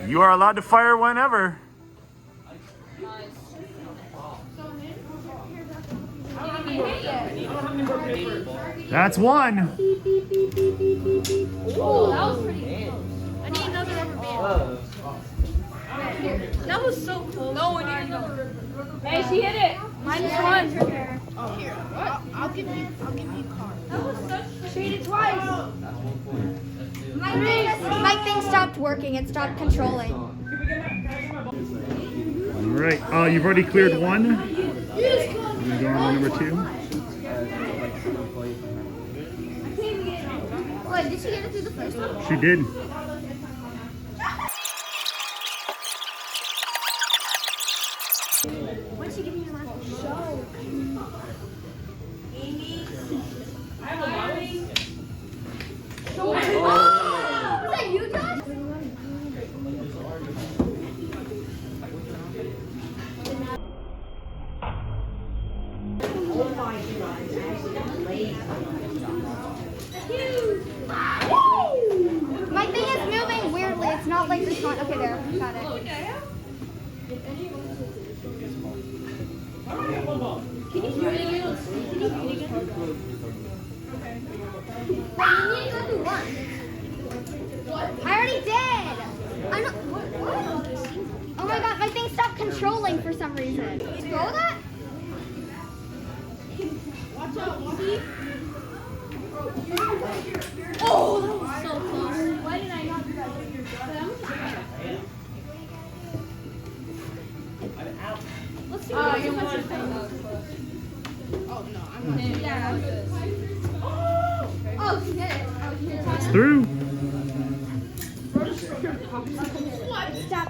You are allowed to fire whenever. That's one. Oh, that was pretty close. I need another rubber band. That was so close. No, I need another rubber band. Hey, she hit it. -1. Oh, here. I'll give you a card. That was such. She hit it twice. My thing stopped working. It stopped controlling. All right. Oh, you've already cleared one. You're going on number 2. Wait, did she get it through the first one? She did. What'd she give me your last show? Was that you, Josh? My thing is moving weirdly. It's not like this one. Okay, there. Got it. Can you hear it again? Can you hear it again? Wait, you need to go through one. I already did. I'm not. What? Oh my god, my thing stopped controlling for some reason. Throw that? Watch out, Steve. Oh, that was so close. Why did I not do that? Let's see what you want to say. Oh, no, I'm not. Yeah. Oh, she did it. Oh, she did it. It's through. Stop.